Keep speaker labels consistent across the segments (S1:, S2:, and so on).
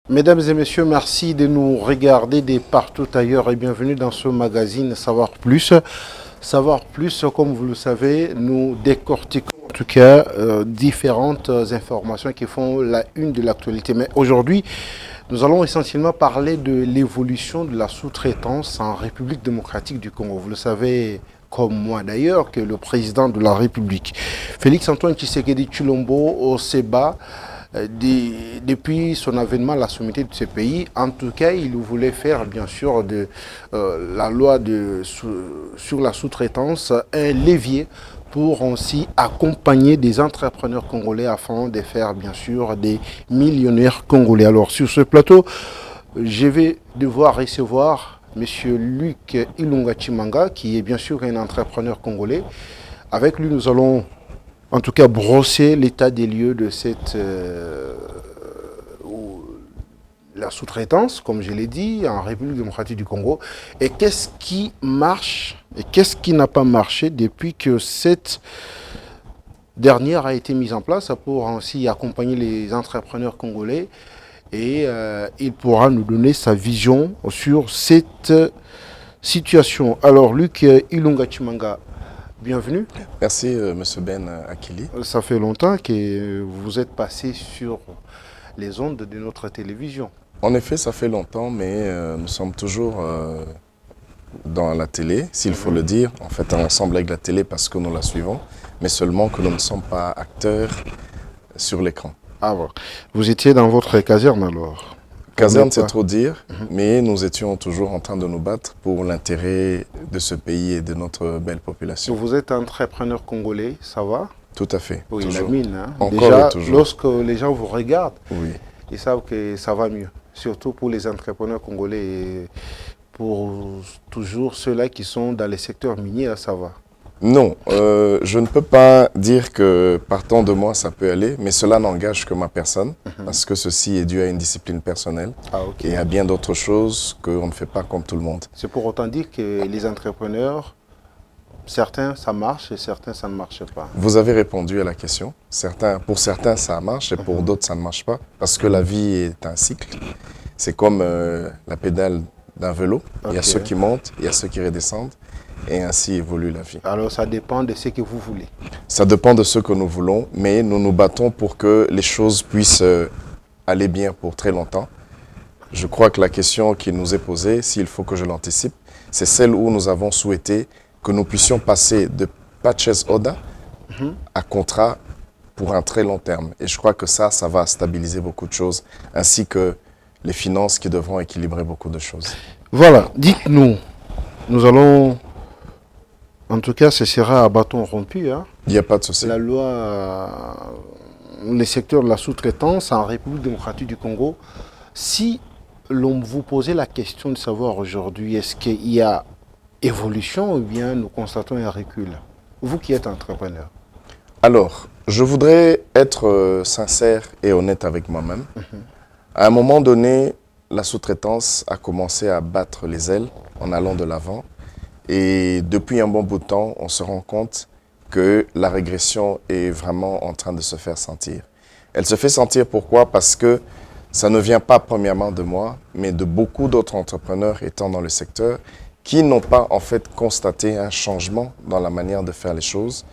S1: Mesdames et messieurs, merci de nous regarder de partout ailleurs et bienvenue dans ce magazine Savoir Plus. Savoir Plus, comme vous le savez, nous décortiquons en tout cas différentes informations qui font la une de l'actualité. Mais aujourd'hui, nous allons essentiellement parler de l'évolution de la sous-traitance en République démocratique du Congo. Vous le savez comme moi d'ailleurs que le président de la République, Félix-Antoine Tshisekedi Tshilombo, se bat depuis son avènement à la sommité de ce pays. En tout cas, il voulait faire bien sûr de la loi sur la sous-traitance un levier pour aussi accompagner des entrepreneurs congolais afin de faire bien sûr des millionnaires congolais. Alors sur ce plateau, je vais devoir recevoir M. Luc Ilunga Chimanga, qui est bien sûr un entrepreneur congolais. Avec lui, nous allons en tout cas brosser l'état des lieux de cette la sous-traitance, comme je l'ai dit, en République démocratique du Congo. Et qu'est-ce qui marche et qu'est-ce qui n'a pas marché depuis que cette dernière a été mise en place pour ainsi accompagner les entrepreneurs congolais. Et il pourra nous donner sa vision sur cette situation. Alors, Luc Ilunga Chimanga, bienvenue.
S2: Merci, Monsieur Ben Akili.
S1: Ça fait longtemps que vous êtes passé sur les ondes de notre télévision.
S2: En effet, ça fait longtemps, mais nous sommes toujours dans la télé, s'il faut le dire. En fait, ensemble avec la télé parce que nous la suivons, mais seulement que nous ne sommes pas acteurs sur l'écran.
S1: Ah bon. Vous étiez dans votre caserne alors?
S2: Caserne, c'est trop dire, mais nous étions toujours en train de nous battre pour l'intérêt de ce pays et de notre belle population.
S1: Vous êtes entrepreneur congolais, ça va?
S2: Tout à fait.
S1: Oui,
S2: toujours.
S1: la mine. Hein?
S2: Encore
S1: déjà,
S2: et toujours.
S1: lorsque les gens vous regardent,
S2: Oui.
S1: ils savent que ça va mieux. Surtout pour les entrepreneurs congolais et pour toujours ceux-là qui sont dans les secteurs miniers, ça va.
S2: Non, je ne peux pas dire que partant de moi, ça peut aller, mais cela n'engage que ma personne, parce que ceci est dû à une discipline personnelle et à bien d'autres choses qu'on ne fait pas comme tout le monde.
S1: C'est pour autant dire que les entrepreneurs, certains, ça marche et certains, ça ne marche pas.
S2: Vous avez répondu à la question. Pour certains, ça marche et pour d'autres, ça ne marche pas, parce que la vie est un cycle. C'est comme la pédale d'un vélo. Il y a ceux qui montent, il y a ceux qui redescendent. Et ainsi évolue la vie.
S1: Alors ça dépend de ce que vous voulez.
S2: Ça dépend de ce que nous voulons, mais nous nous battons pour que les choses puissent aller bien pour très longtemps. Je crois que la question qui nous est posée, s'il faut que je l'anticipe, c'est celle où nous avons souhaité que nous puissions passer de purchase order à contrat pour un très long terme. Et je crois que ça va stabiliser beaucoup de choses, ainsi que les finances qui devront équilibrer beaucoup de choses.
S1: Voilà, dites-nous, nous allons... En tout cas, ce sera à bâton rompu. Hein.
S2: Il n'y a pas de souci.
S1: La loi, les secteurs de la sous-traitance en République démocratique du Congo, si l'on vous posait la question de savoir aujourd'hui, est-ce qu'il y a évolution ou bien nous constatons un recul? Vous qui êtes entrepreneur.
S2: Alors, je voudrais être sincère et honnête avec moi-même. À un moment donné, la sous-traitance a commencé à battre les ailes en allant de l'avant. Et depuis un bon bout de temps, on se rend compte que la régression est vraiment en train de se faire sentir. Elle se fait sentir pourquoi? Parce que ça ne vient pas premièrement de moi, mais de beaucoup d'autres entrepreneurs étant dans le secteur qui n'ont pas en fait constaté un changement dans la manière de faire les choses.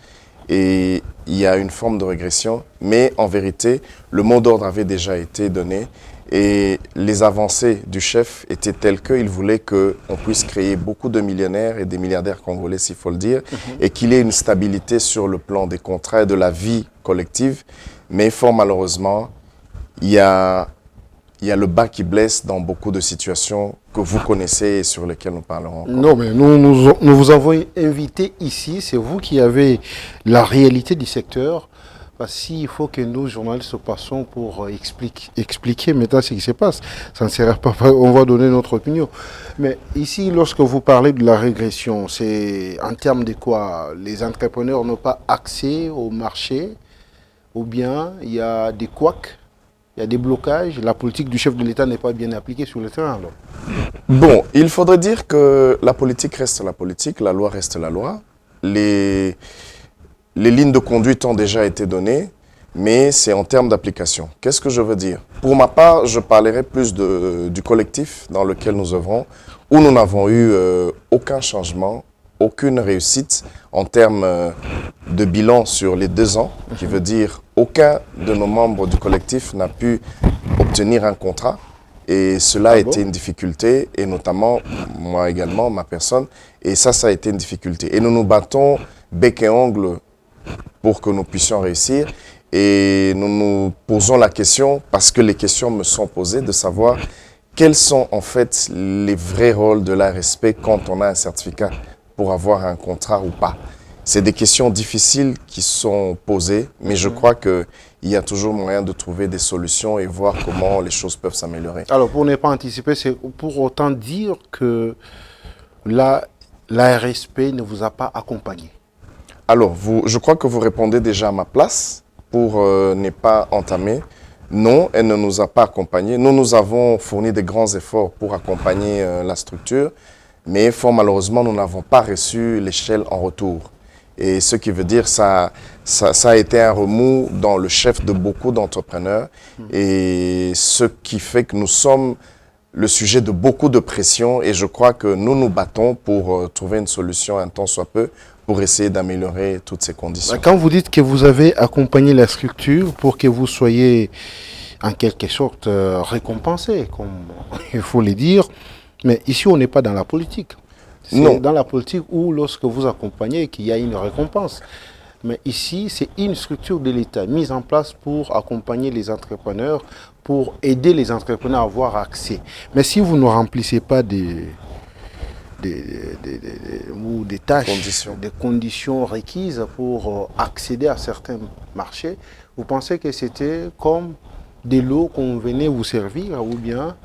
S2: Et il y a une forme de régression, mais en vérité, le mot d'ordre avait déjà été donné. Et les avancées du chef étaient telles qu'il voulait qu'on puisse créer beaucoup de millionnaires et des milliardaires congolais, s'il faut le dire, et qu'il y ait une stabilité sur le plan des contrats et de la vie collective. Mais fort malheureusement, il y a le bas qui blesse dans beaucoup de situations que vous connaissez et sur lesquelles nous parlerons encore.
S1: Non, mais nous vous avons invité ici, c'est vous qui avez la réalité du secteur. Parce qu'il faut que nous, journalistes, passons pour expliquer maintenant ce qui se passe. Ça ne sert pas, on va donner notre opinion. Mais ici, lorsque vous parlez de la régression, c'est en termes de quoi? Les entrepreneurs n'ont pas accès au marché, ou bien il y a des couacs, il y a des blocages, la politique du chef de l'État n'est pas bien appliquée sur le terrain alors.
S2: Bon, il faudrait dire que la politique reste la politique, la loi reste la loi. Les lignes de conduite ont déjà été données. mais c'est en termes d'application. Qu'est-ce que je veux dire? Pour ma part, je parlerai plus du collectif dans lequel nous œuvrons, où nous n'avons eu aucun changement, aucune réussite en termes de bilan sur les 2 ans, qui veut dire aucun de nos membres du collectif n'a pu obtenir un contrat. Et cela a été une difficulté, et notamment moi également, ma personne, et ça a été une difficulté. Et nous nous battons bec et ongle pour que nous puissions réussir. Et nous nous posons la question, parce que les questions me sont posées, de savoir quels sont en fait les vrais rôles de l'ARSP quand on a un certificat pour avoir un contrat ou pas. C'est des questions difficiles qui sont posées, mais je crois qu'il y a toujours moyen de trouver des solutions et voir comment les choses peuvent s'améliorer.
S1: Alors, pour ne pas anticiper, c'est pour autant dire que l'ARSP ne vous a pas accompagné.
S2: Alors, je crois que vous répondez déjà à ma place pour ne pas entamer. Non, elle ne nous a pas accompagnés. Nous avons fourni de grands efforts pour accompagner la structure, mais fort malheureusement, nous n'avons pas reçu l'échelle en retour. Et ce qui veut dire ça a été un remous dans le chef de beaucoup d'entrepreneurs, et ce qui fait que nous sommes le sujet de beaucoup de pression, et je crois que nous nous battons pour trouver une solution un tant soit peu pour essayer d'améliorer toutes ces conditions.
S1: Quand vous dites que vous avez accompagné la structure pour que vous soyez en quelque sorte récompensé, comme il faut le dire, mais ici on n'est pas dans la politique. C'est dans la politique où lorsque vous accompagnez qu'il y a une récompense. Mais ici, c'est une structure de l'État mise en place pour accompagner les entrepreneurs, pour aider les entrepreneurs à avoir accès. Mais si vous ne remplissez pas des tâches, des conditions requises pour accéder à certains marchés, vous pensez que c'était comme des lots qu'on venait vous servir, ou bien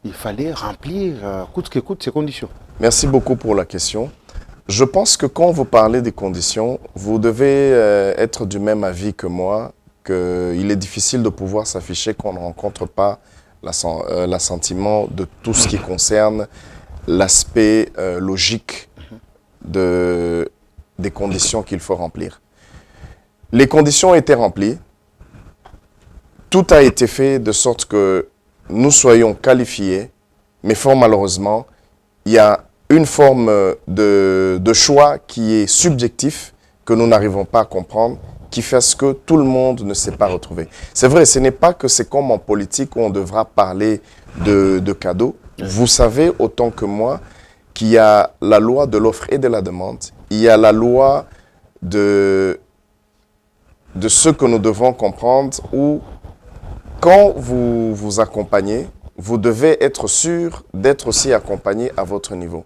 S1: il fallait remplir coûte que coûte ces conditions?
S2: Merci beaucoup pour la question. Je pense que quand vous parlez des conditions, vous devez être du même avis que moi, qu'il est difficile de pouvoir s'afficher quand on ne rencontre pas l'assentiment de tout ce qui concerne l'aspect logique des conditions qu'il faut remplir. Les conditions ont été remplies. Tout a été fait de sorte que nous soyons qualifiés, mais fort malheureusement, il y a une forme de choix qui est subjectif, que nous n'arrivons pas à comprendre, qui fait ce que tout le monde ne s'est pas retrouvé. C'est vrai, ce n'est pas que c'est comme en politique où on devra parler de cadeaux. Vous savez autant que moi qu'il y a la loi de l'offre et de la demande, il y a la loi de ce que nous devons comprendre, où quand vous vous accompagnez, vous devez être sûr d'être aussi accompagné à votre niveau.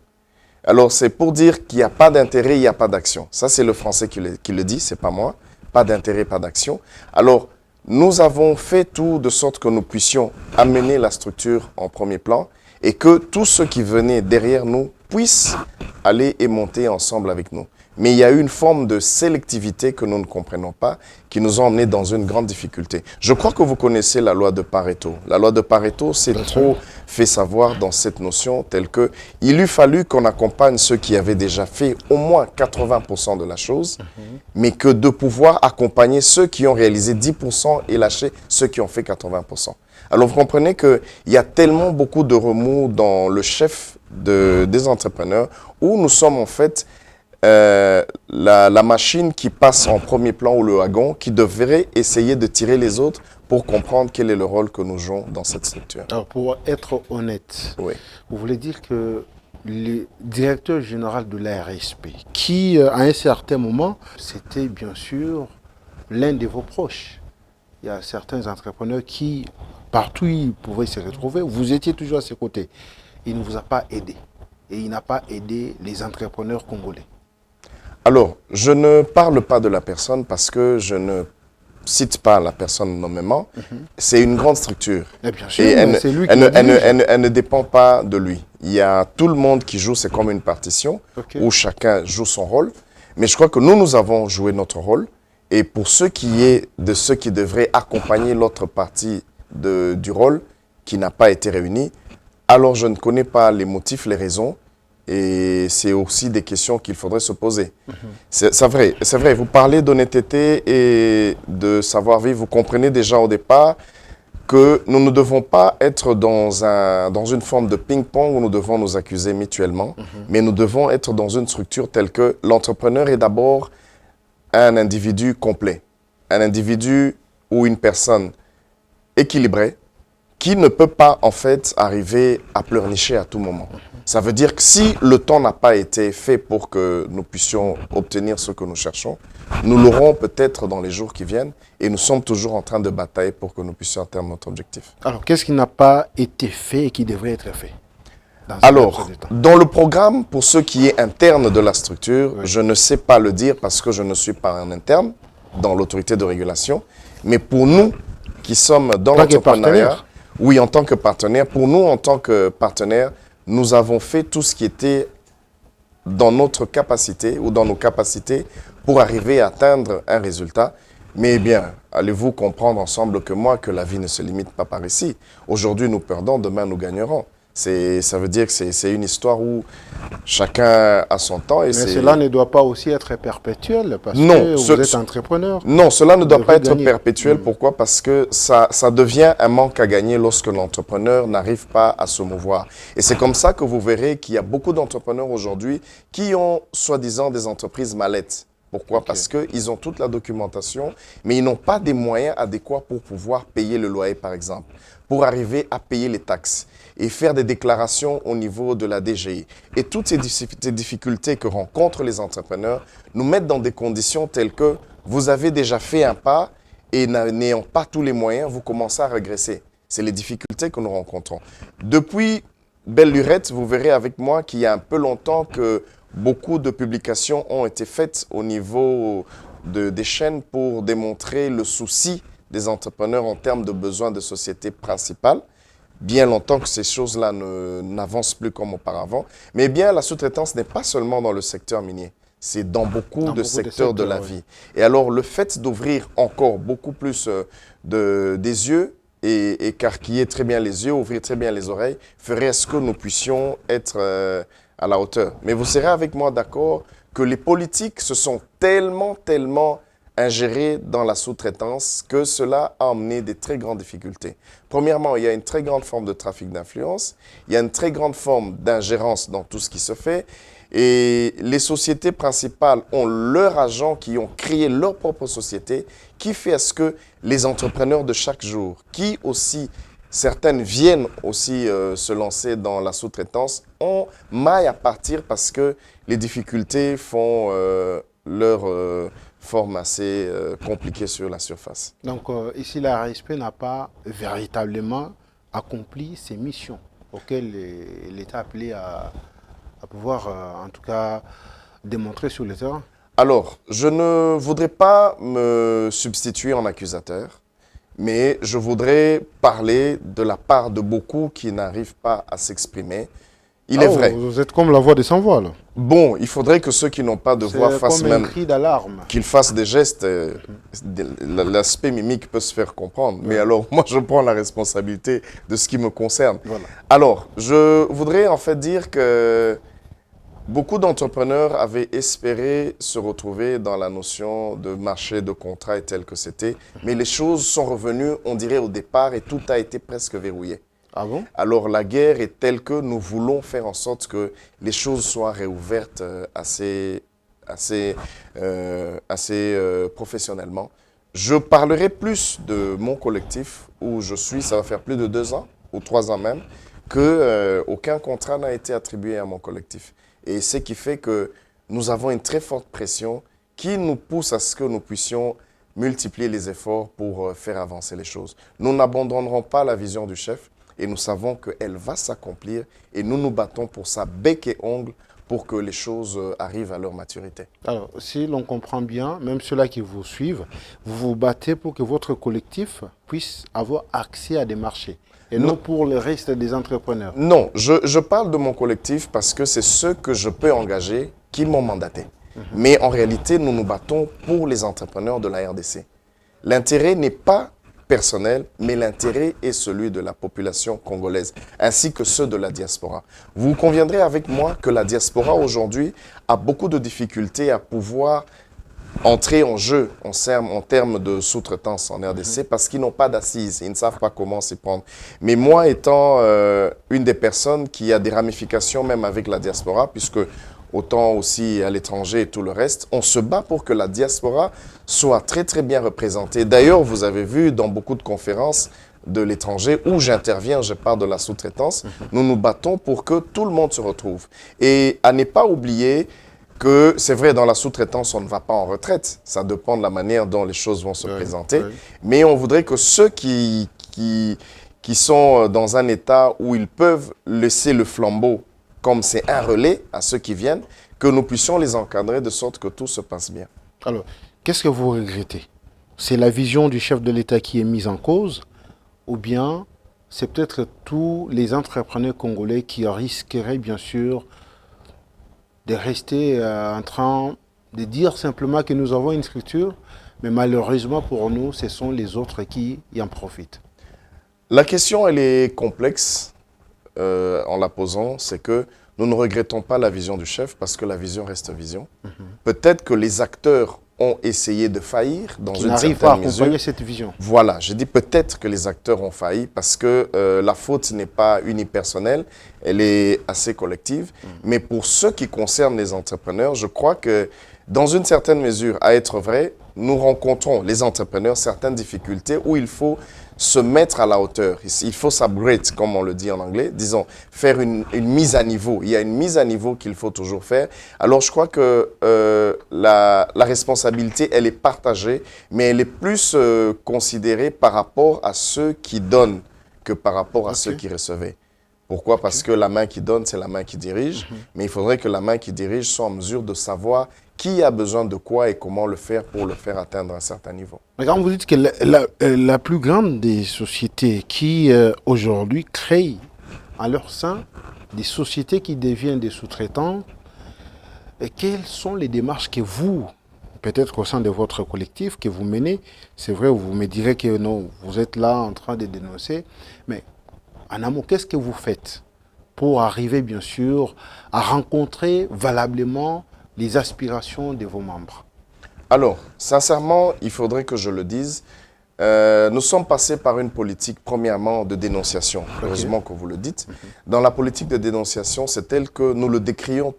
S2: Alors, c'est pour dire qu'il n'y a pas d'intérêt, il n'y a pas d'action. Ça, c'est le français qui le dit, ce n'est pas moi. Pas d'intérêt, pas d'action. Alors, nous avons fait tout de sorte que nous puissions amener la structure en premier plan et que tous ceux qui venaient derrière nous puissent aller et monter ensemble avec nous. Mais il y a eu une forme de sélectivité que nous ne comprenons pas, qui nous a emmenés dans une grande difficulté. Je crois que vous connaissez la loi de Pareto. La loi de Pareto s'est trop fait savoir dans cette notion telle que il eût fallu qu'on accompagne ceux qui avaient déjà fait au moins 80% de la chose, mais que de pouvoir accompagner ceux qui ont réalisé 10% et lâcher ceux qui ont fait 80%. Alors vous comprenez qu'il y a tellement beaucoup de remous dans le chef des entrepreneurs où nous sommes en fait la machine qui passe en premier plan ou le wagon qui devrait essayer de tirer les autres pour comprendre quel est le rôle que nous jouons dans cette structure.
S1: Alors pour être honnête,
S2: oui.
S1: Vous voulez dire que le directeur général de l'ARSP, qui à un certain moment, c'était bien sûr l'un de vos proches. Il y a certains entrepreneurs qui, partout où ils pouvaient se retrouver, vous étiez toujours à ses côtés. Il ne vous a pas aidé. Et il n'a pas aidé les entrepreneurs congolais.
S2: Alors, je ne parle pas de la personne parce que je ne cite pas la personne nommément. C'est une grande structure.
S1: Et bien sûr,
S2: c'est lui qui elle ne dépend pas de lui. Il y a tout le monde qui joue, c'est comme une partition où chacun joue son rôle. Mais je crois que nous avons joué notre rôle. Et pour ce qui est de ceux qui devraient accompagner l'autre partie du rôle qui n'a pas été réuni, alors je ne connais pas les motifs, les raisons Et c'est aussi des questions qu'il faudrait se poser. C'est vrai, vous parlez d'honnêteté et de savoir-vivre. Vous comprenez déjà au départ que nous ne devons pas être dans une forme de ping-pong où nous devons nous accuser mutuellement, mais nous devons être dans une structure telle que l'entrepreneur est d'abord un individu complet, un individu ou une personne équilibrée qui ne peut pas en fait arriver à pleurnicher à tout moment. Ça veut dire que si le temps n'a pas été fait pour que nous puissions obtenir ce que nous cherchons, nous l'aurons peut-être dans les jours qui viennent et nous sommes toujours en train de batailler pour que nous puissions atteindre notre objectif.
S1: Alors, qu'est-ce qui n'a pas été fait et qui devrait être fait
S2: alors, dans le programme, pour ce qui est interne de la structure, je ne sais pas le dire parce que je ne suis pas un interne dans l'autorité de régulation, mais pour nous qui sommes dans l'entrepreneuriat, oui, en tant que partenaire, pour nous en tant que partenaire, nous avons fait tout ce qui était dans notre capacité ou dans nos capacités pour arriver à atteindre un résultat. Mais bien, allez-vous comprendre ensemble que la vie ne se limite pas par ici. Aujourd'hui, nous perdons, demain, nous gagnerons. Ça veut dire que c'est une histoire où chacun a son temps. Mais
S1: cela ne doit pas aussi être perpétuel parce que vous êtes entrepreneur.
S2: Non, cela ne doit pas être perpétuel. Pourquoi? Parce que ça devient un manque à gagner lorsque l'entrepreneur n'arrive pas à se mouvoir. Et c'est comme ça que vous verrez qu'il y a beaucoup d'entrepreneurs aujourd'hui qui ont soi-disant des entreprises mallettes. Pourquoi? Parce qu'ils ont toute la documentation, mais ils n'ont pas des moyens adéquats pour pouvoir payer le loyer, par exemple, pour arriver à payer les taxes et faire des déclarations au niveau de la DGI. Et toutes ces difficultés que rencontrent les entrepreneurs nous mettent dans des conditions telles que vous avez déjà fait un pas et n'ayant pas tous les moyens, vous commencez à régresser. C'est les difficultés que nous rencontrons. Depuis Belle Lurette, vous verrez avec moi qu'il y a un peu longtemps que beaucoup de publications ont été faites au niveau des chaînes pour démontrer le souci des entrepreneurs en termes de besoins de société principale. Bien longtemps que ces choses-là n'avancent plus comme auparavant. Mais bien, la sous-traitance n'est pas seulement dans le secteur minier. C'est dans beaucoup de secteurs de la vie. Et alors, le fait d'ouvrir encore beaucoup plus des yeux et écarquiller très bien les yeux, ouvrir très bien les oreilles, ferait à ce que nous puissions être à la hauteur. Mais vous serez avec moi d'accord que les politiques se sont tellement ingérés dans la sous-traitance que cela a amené des très grandes difficultés. Premièrement, il y a une très grande forme de trafic d'influence, il y a une très grande forme d'ingérence dans tout ce qui se fait et les sociétés principales ont leurs agents qui ont créé leur propre société qui fait à ce que les entrepreneurs de chaque jour, qui aussi, certaines viennent aussi se lancer dans la sous-traitance, ont maille à partir parce que les difficultés font leur forme assez compliquée sur la surface.
S1: Donc ici, la RSP n'a pas véritablement accompli ses missions auxquelles l'État est appelé à pouvoir, en tout cas, démontrer sur le terrain.
S2: Alors, je ne voudrais pas me substituer en accusateur, mais je voudrais parler de la part de beaucoup qui n'arrivent pas à s'exprimer. Il est vrai.
S1: Vous êtes comme la voix des sans-voix, là.
S2: Bon, il faudrait que ceux qui n'ont pas de voix fassent même...
S1: C'est comme un cri d'alarme.
S2: Qu'ils fassent des gestes. L'aspect mimique peut se faire comprendre. Mais alors, moi, je prends la responsabilité de ce qui me concerne. Voilà. Alors, je voudrais en fait dire que beaucoup d'entrepreneurs avaient espéré se retrouver dans la notion de marché de contrat tel que c'était. Mais les choses sont revenues, on dirait, au départ et tout a été presque verrouillé.
S1: Ah bon?
S2: Alors, la guerre est telle que nous voulons faire en sorte que les choses soient réouvertes assez professionnellement. Je parlerai plus de mon collectif où je suis, ça va faire plus de 2 ans, ou 3 ans même, qu'aucun contrat n'a été attribué à mon collectif. Et ce qui fait que nous avons une très forte pression qui nous pousse à ce que nous puissions multiplier les efforts pour faire avancer les choses. Nous n'abandonnerons pas la vision du chef. Et nous savons qu'elle va s'accomplir et nous nous battons pour ça bec et ongle pour que les choses arrivent à leur maturité.
S1: Alors, si l'on comprend bien, même ceux-là qui vous suivent, vous vous battez pour que votre collectif puisse avoir accès à des marchés et non pour le reste des entrepreneurs.
S2: Non, je parle de mon collectif parce que c'est ceux que je peux engager qui m'ont mandaté. Mais en réalité, nous nous battons pour les entrepreneurs de la RDC. L'intérêt n'est pas personnel, mais l'intérêt est celui de la population congolaise, ainsi que ceux de la diaspora. Vous conviendrez avec moi que la diaspora aujourd'hui a beaucoup de difficultés à pouvoir entrer en jeu en termes de sous-traitance en RDC parce qu'ils n'ont pas d'assises, ils ne savent pas comment s'y prendre. Mais moi, étant une des personnes qui a des ramifications même avec la diaspora, puisque autant aussi à l'étranger et tout le reste, on se bat pour que la diaspora soit très très bien représentée. D'ailleurs, vous avez vu dans beaucoup de conférences de l'étranger où j'interviens, je parle de la sous-traitance, nous nous battons pour que tout le monde se retrouve. Et à ne pas oublier que c'est vrai, dans la sous-traitance, on ne va pas en retraite. Ça dépend de la manière dont les choses vont se présenter. Mais on voudrait que ceux qui sont dans un état où ils peuvent laisser le flambeau, comme c'est un relais à ceux qui viennent, que nous puissions les encadrer de sorte que tout se passe bien.
S1: Alors, qu'est-ce que vous regrettez? C'est la vision du chef de l'État qui est mise en cause, ou bien c'est peut-être tous les entrepreneurs congolais qui risqueraient bien sûr de rester en train de dire simplement que nous avons une structure, mais malheureusement pour nous, ce sont les autres qui y en profitent.
S2: La question, elle est complexe en la posant, c'est que nous ne regrettons pas la vision du chef parce que la vision reste vision. Peut-être que les acteurs ont essayé de faillir dans une certaine mesure. Qui n'arrivent pas à accompagner
S1: cette vision.
S2: Voilà, je dis peut-être que les acteurs ont failli parce que la faute n'est pas unipersonnelle, elle est assez collective. Mais pour ce qui concerne les entrepreneurs, je crois que dans une certaine mesure, à être vrai, nous rencontrons, les entrepreneurs, certaines difficultés où il faut se mettre à la hauteur. Il faut s'upgrade, comme on le dit en anglais, disons, faire une mise à niveau. Il y a une mise à niveau qu'il faut toujours faire. Alors, je crois que la responsabilité, elle est partagée, mais elle est plus considérée par rapport à ceux qui donnent que par rapport à ceux qui recevaient. Pourquoi? Parce que la main qui donne, c'est la main qui dirige. Mais il faudrait que la main qui dirige soit en mesure de savoir qui a besoin de quoi et comment le faire pour le faire atteindre un certain niveau.
S1: Mais quand vous dites que la plus grande des sociétés qui aujourd'hui créent en leur sein des sociétés qui deviennent des sous-traitants, quelles sont les démarches que vous, peut-être au sein de votre collectif, que vous menez? C'est vrai, vous me direz que non, vous êtes là en train de dénoncer, mais en amont, qu'est-ce que vous faites pour arriver, bien sûr, à rencontrer valablement les aspirations de vos membres?
S2: Alors, sincèrement, il faudrait que je le dise. Nous sommes passés par une politique, premièrement, de dénonciation. Heureusement que vous le dites. Dans la politique de dénonciation, c'est tel que nous le décrions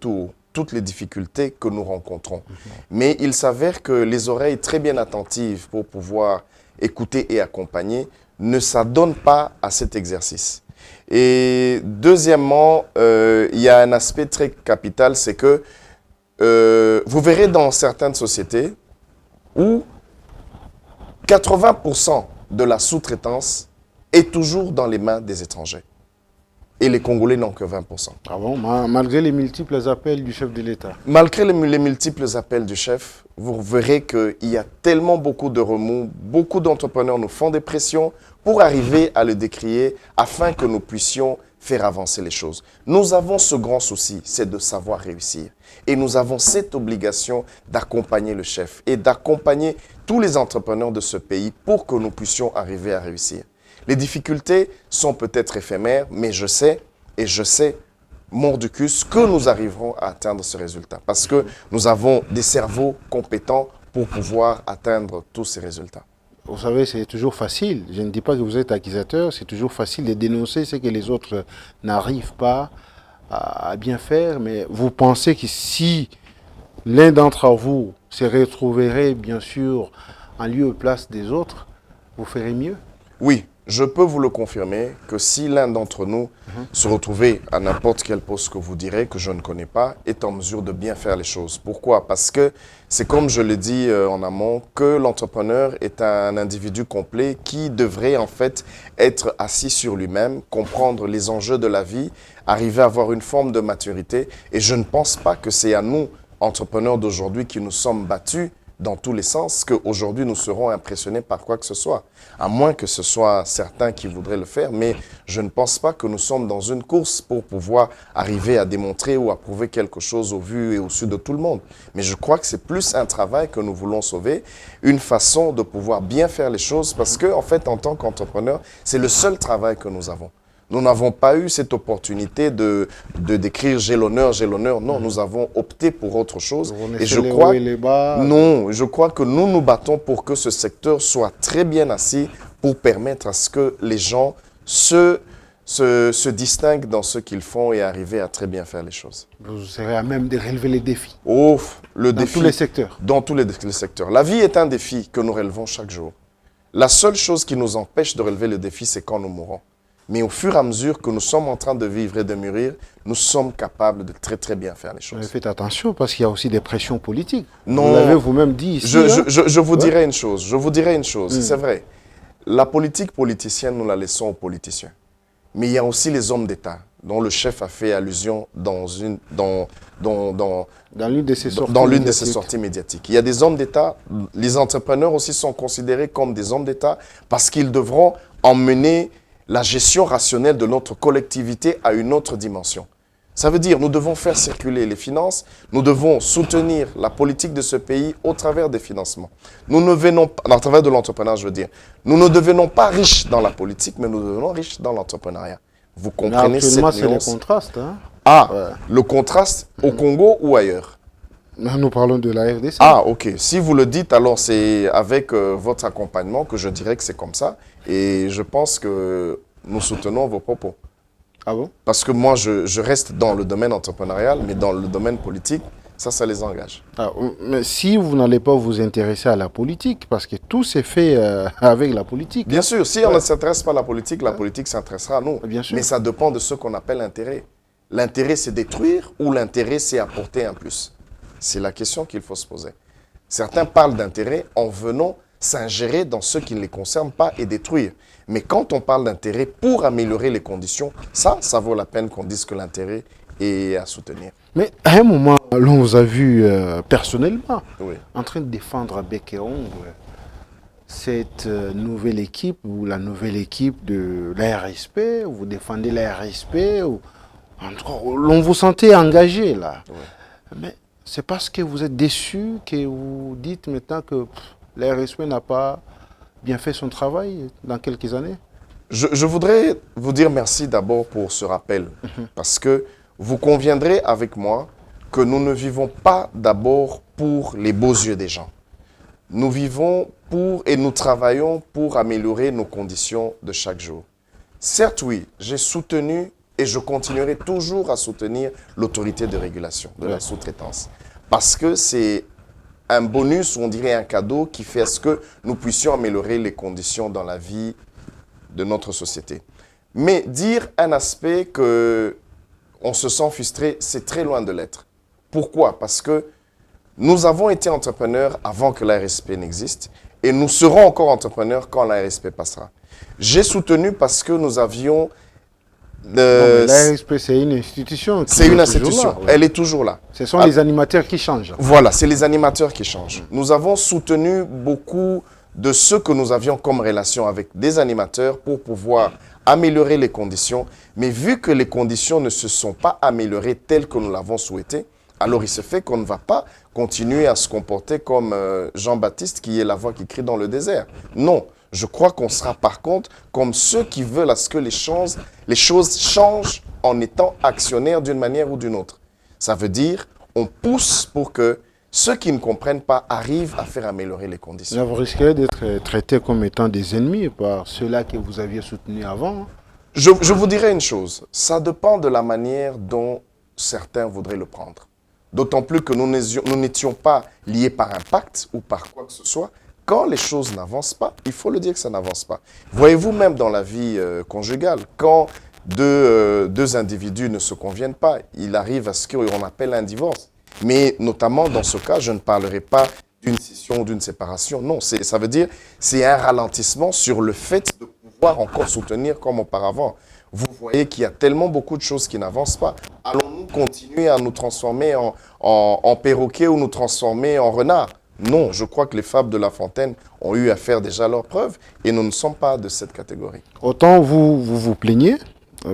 S2: toutes les difficultés que nous rencontrons. Mais il s'avère que les oreilles très bien attentives pour pouvoir écouter et accompagner ne s'adonnent pas à cet exercice. Et deuxièmement, il y a un aspect très capital, c'est que vous verrez dans certaines sociétés où 80% de la sous-traitance est toujours dans les mains des étrangers. Et les Congolais n'ont que 20%.
S1: Ah bon, malgré les multiples appels du chef de l'État?
S2: Malgré les multiples appels du chef, vous verrez qu'il y a tellement beaucoup de remous, beaucoup d'entrepreneurs nous font des pressions pour arriver à le décrier afin que nous puissions faire avancer les choses. Nous avons ce grand souci, c'est de savoir réussir. Et nous avons cette obligation d'accompagner le chef et d'accompagner tous les entrepreneurs de ce pays pour que nous puissions arriver à réussir. Les difficultés sont peut-être éphémères, mais je sais, mordicus, que nous arriverons à atteindre ce résultat. Parce que nous avons des cerveaux compétents pour pouvoir atteindre tous ces résultats.
S1: Vous savez, c'est toujours facile. Je ne dis pas que vous êtes accusateur, c'est toujours facile de dénoncer ce que les autres n'arrivent pas à bien faire. Mais vous pensez que si l'un d'entre vous se retrouverait, bien sûr, en lieu et place des autres, vous ferez mieux?
S2: Oui, je peux vous le confirmer que si l'un d'entre nous se retrouvait à n'importe quel poste que vous direz, que je ne connais pas, est en mesure de bien faire les choses. Pourquoi? Parce que c'est comme je l'ai dit en amont, que l'entrepreneur est un individu complet qui devrait en fait être assis sur lui-même, comprendre les enjeux de la vie, arriver à avoir une forme de maturité. Et je ne pense pas que c'est à nous, entrepreneurs d'aujourd'hui, qui nous sommes battus dans tous les sens qu'aujourd'hui nous serons impressionnés par quoi que ce soit. À moins que ce soit certains qui voudraient le faire, mais je ne pense pas que nous sommes dans une course pour pouvoir arriver à démontrer ou à prouver quelque chose au vu et au su de tout le monde. Mais je crois que c'est plus un travail que nous voulons sauver, une façon de pouvoir bien faire les choses parce que, en fait, en tant qu'entrepreneur, c'est le seul travail que nous avons. Nous n'avons pas eu cette opportunité de d'écrire j'ai l'honneur, j'ai l'honneur. Non, nous avons opté pour autre chose.
S1: Et je crois, les bas.
S2: non, je crois que nous nous battons pour que ce secteur soit très bien assis pour permettre à ce que les gens se distinguent dans ce qu'ils font et arriver à très bien faire les choses.
S1: Vous serez à même de relever les défis.
S2: Le
S1: dans
S2: défi,
S1: tous les secteurs.
S2: Dans tous les secteurs. La vie est un défi que nous relevons chaque jour. La seule chose qui nous empêche de relever le défi, c'est quand nous mourons. Mais au fur et à mesure que nous sommes en train de vivre et de mûrir, nous sommes capables de très très bien faire les choses.
S1: Mais faites attention parce qu'il y a aussi des pressions politiques.
S2: Non,
S1: vous l'avez vous-même dit ici.
S2: Je vous dirai une chose, c'est vrai. La politique politicienne, nous la laissons aux politiciens. Mais il y a aussi les hommes d'État, dont le chef a fait allusion dans
S1: l'une de ses
S2: sorties médiatiques. Il y a des hommes d'État, les entrepreneurs aussi sont considérés comme des hommes d'État parce qu'ils devront emmener la gestion rationnelle de notre collectivité à une autre dimension. Ça veut dire nous devons faire circuler les finances, nous devons soutenir la politique de ce pays au travers des financements. Nous ne venons pas, à travers de l'entrepreneuriat, je veux dire, nous ne devenons pas riches dans la politique, mais nous devenons riches dans l'entrepreneuriat. Vous comprenez cette nuance?
S1: C'est le contraste. Hein?
S2: Le contraste au Congo ou ailleurs?
S1: Nous parlons de la RDC.
S2: Ok. Si vous le dites, alors c'est avec votre accompagnement que je dirais que c'est comme ça. Et je pense que nous soutenons vos propos.
S1: Ah bon?
S2: Parce que moi, je reste dans le domaine entrepreneurial, mais dans le domaine politique, ça les engage.
S1: Mais si vous n'allez pas vous intéresser à la politique, parce que tout s'est fait avec la politique.
S2: Bien sûr, si on ne s'intéresse pas à la politique s'intéressera à nous.
S1: Bien sûr.
S2: Mais ça dépend de ce qu'on appelle l'intérêt. L'intérêt, c'est détruire ou l'intérêt, c'est apporter un plus? C'est la question qu'il faut se poser. Certains parlent d'intérêt en venant s'ingérer dans ce qui ne les concerne pas et détruire. Mais quand on parle d'intérêt pour améliorer les conditions, ça vaut la peine qu'on dise que l'intérêt est à soutenir.
S1: Mais à un moment, l'on vous a vu personnellement en train de défendre à bec et ongle cette nouvelle équipe ou la nouvelle équipe de la RSP. Vous défendez la RSP. L'on vous sentait engagé là. Mais c'est parce que vous êtes déçu que vous dites maintenant que la RSP n'a pas bien fait son travail dans quelques années?
S2: Je voudrais vous dire merci d'abord pour ce rappel. Parce que vous conviendrez avec moi que nous ne vivons pas d'abord pour les beaux yeux des gens. Nous vivons pour et nous travaillons pour améliorer nos conditions de chaque jour. Certes, oui, j'ai soutenu et je continuerai toujours à soutenir l'autorité de régulation de la sous-traitance. Parce que c'est un bonus, ou on dirait un cadeau, qui fait à ce que nous puissions améliorer les conditions dans la vie de notre société. Mais dire un aspect qu'on se sent frustré, c'est très loin de l'être. Pourquoi? Parce que nous avons été entrepreneurs avant que la RSP n'existe et nous serons encore entrepreneurs quand la RSP passera. J'ai soutenu parce que nous avions...
S1: la RSP, c'est une institution.
S2: C'est une institution. Elle est toujours là.
S1: Ce sont les animateurs qui changent.
S2: Voilà, c'est les animateurs qui changent. Nous avons soutenu beaucoup de ce que nous avions comme relation avec des animateurs pour pouvoir améliorer les conditions. Mais vu que les conditions ne se sont pas améliorées telles que nous l'avons souhaité, alors il se fait qu'on ne va pas continuer à se comporter comme Jean-Baptiste qui est la voix qui crie dans le désert. Non, je crois qu'on sera par contre comme ceux qui veulent à ce que les choses changent en étant actionnaires d'une manière ou d'une autre. Ça veut dire on pousse pour que ceux qui ne comprennent pas arrivent à faire améliorer les conditions.
S1: Vous risquez d'être traités comme étant des ennemis par ceux-là que vous aviez soutenus avant.
S2: Je vous dirais une chose, ça dépend de la manière dont certains voudraient le prendre. D'autant plus que nous n'étions pas liés par un pacte ou par quoi que ce soit. Quand les choses n'avancent pas, il faut le dire que ça n'avance pas. Voyez-vous même dans la vie conjugale, quand deux individus ne se conviennent pas, il arrive à ce qu'on appelle un divorce. Mais notamment dans ce cas, je ne parlerai pas d'une scission ou d'une séparation. Non, ça veut dire c'est un ralentissement sur le fait de pouvoir encore soutenir comme auparavant. Vous voyez qu'il y a tellement beaucoup de choses qui n'avancent pas. Allons-nous continuer à nous transformer en perroquet ou nous transformer en renard? Non, je crois que les fables de La Fontaine ont eu à faire déjà leurs preuves et nous ne sommes pas de cette catégorie.
S1: Autant vous plaignez,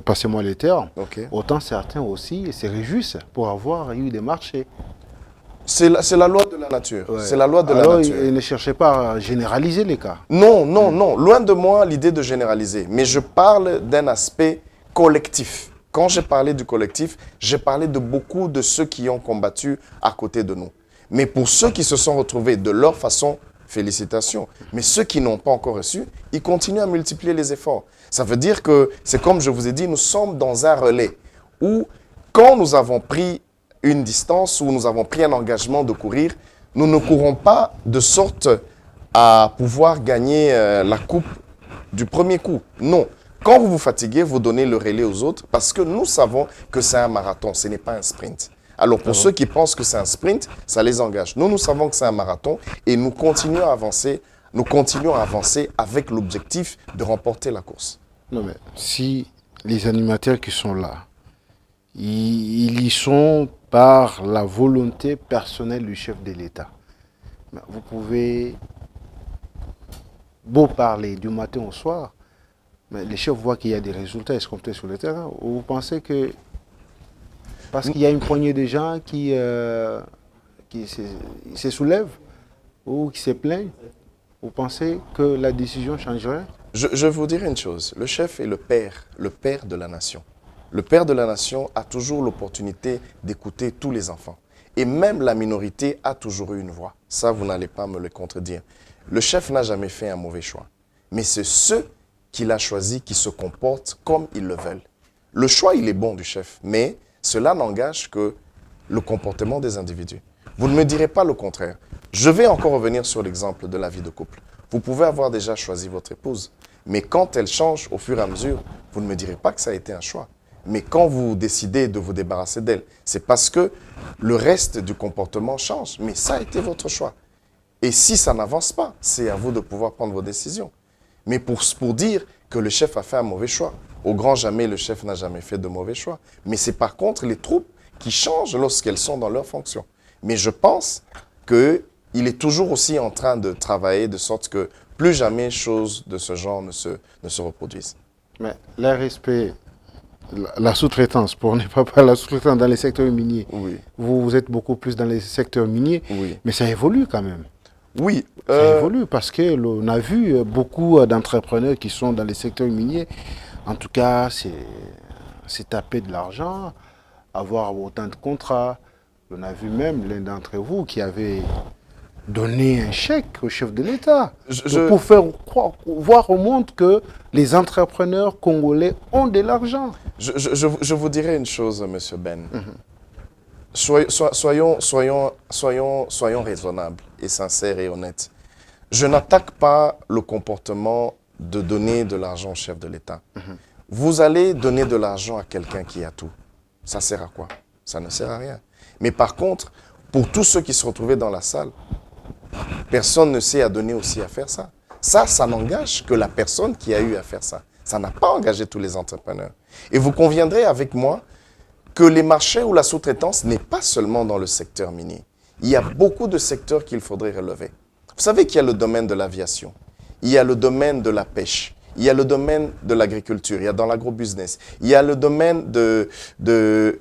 S1: passez-moi les termes,
S2: Ok.
S1: autant certains aussi se réjouissent pour avoir eu des marchés.
S2: C'est la loi de la nature.
S1: Ouais.
S2: C'est la loi de la
S1: Alors,
S2: nature.
S1: ne cherchez pas à généraliser les cas.
S2: Non, non, non. Loin de moi l'idée de généraliser. Mais je parle d'un aspect collectif. Quand j'ai parlé du collectif, j'ai parlé de beaucoup de ceux qui ont combattu à côté de nous. Mais pour ceux qui se sont retrouvés de leur façon, félicitations. Mais ceux qui n'ont pas encore reçu, ils continuent à multiplier les efforts. Ça veut dire que, c'est comme je vous ai dit, nous sommes dans un relais où, quand nous avons pris une distance, où nous avons pris un engagement de courir, nous ne courons pas de sorte à pouvoir gagner la coupe du premier coup. Non. Quand vous vous fatiguez, vous donnez le relais aux autres parce que nous savons que c'est un marathon, ce n'est pas un sprint. Alors pour ceux qui pensent que c'est un sprint, ça les engage. Nous savons que c'est un marathon et nous continuons à avancer avec l'objectif de remporter la course.
S1: Non mais si les animateurs qui sont là, ils y sont par la volonté personnelle du chef de l'État. Vous pouvez beau parler du matin au soir, mais les chefs voient qu'il y a des résultats escomptés sur le terrain. Ou vous pensez que parce qu'il y a une poignée de gens qui se soulèvent ou qui se plaignent, vous pensez que la décision changerait?
S2: Je vous dirai une chose, le chef est le père de la nation. Le père de la nation a toujours l'opportunité d'écouter tous les enfants. Et même la minorité a toujours eu une voix. Ça, vous n'allez pas me le contredire. Le chef n'a jamais fait un mauvais choix. Mais c'est ceux qu'il a choisis qui se comportent comme ils le veulent. Le choix, il est bon du chef, mais cela n'engage que le comportement des individus. Vous ne me direz pas le contraire. Je vais encore revenir sur l'exemple de la vie de couple. Vous pouvez avoir déjà choisi votre épouse, mais quand elle change au fur et à mesure, vous ne me direz pas que ça a été un choix. Mais quand vous décidez de vous débarrasser d'elle, c'est parce que le reste du comportement change. Mais ça a été votre choix. Et si ça n'avance pas, c'est à vous de pouvoir prendre vos décisions. Mais pour dire que le chef a fait un mauvais choix, au grand jamais, le chef n'a jamais fait de mauvais choix. Mais c'est par contre les troupes qui changent lorsqu'elles sont dans leur fonction. Mais je pense qu'il est toujours aussi en train de travailler de sorte que plus jamais choses de ce genre ne se reproduisent.
S1: Mais le respect, la sous-traitance, pour ne pas parler de la sous-traitance dans les secteurs miniers,
S2: Oui.
S1: Vous êtes beaucoup plus dans les secteurs miniers,
S2: Oui.
S1: mais ça évolue quand même.
S2: Oui.
S1: Ça évolue parce qu'on a vu beaucoup d'entrepreneurs qui sont dans les secteurs miniers. En tout cas, c'est taper de l'argent, avoir autant de contrats. On a vu même l'un d'entre vous qui avait donné un chèque au chef de l'État pour faire voir au monde que les entrepreneurs congolais ont de l'argent.
S2: Je vous dirai une chose, M. Ben. Soyons raisonnables et sincères et honnêtes. Je n'attaque pas le comportement de donner de l'argent au chef de l'État. Vous allez donner de l'argent à quelqu'un qui a tout. Ça sert à quoi? Ça ne sert à rien. Mais par contre, pour tous ceux qui se retrouvaient dans la salle, personne ne sait à donner aussi à faire ça. Ça n'engage que la personne qui a eu à faire ça. Ça n'a pas engagé tous les entrepreneurs. Et vous conviendrez avec moi que les marchés ou la sous-traitance n'est pas seulement dans le secteur minier. Il y a beaucoup de secteurs qu'il faudrait relever. Vous savez qu'il y a le domaine de l'aviation, il y a le domaine de la pêche, il y a le domaine de l'agriculture, il y a dans l'agrobusiness, il y a le domaine de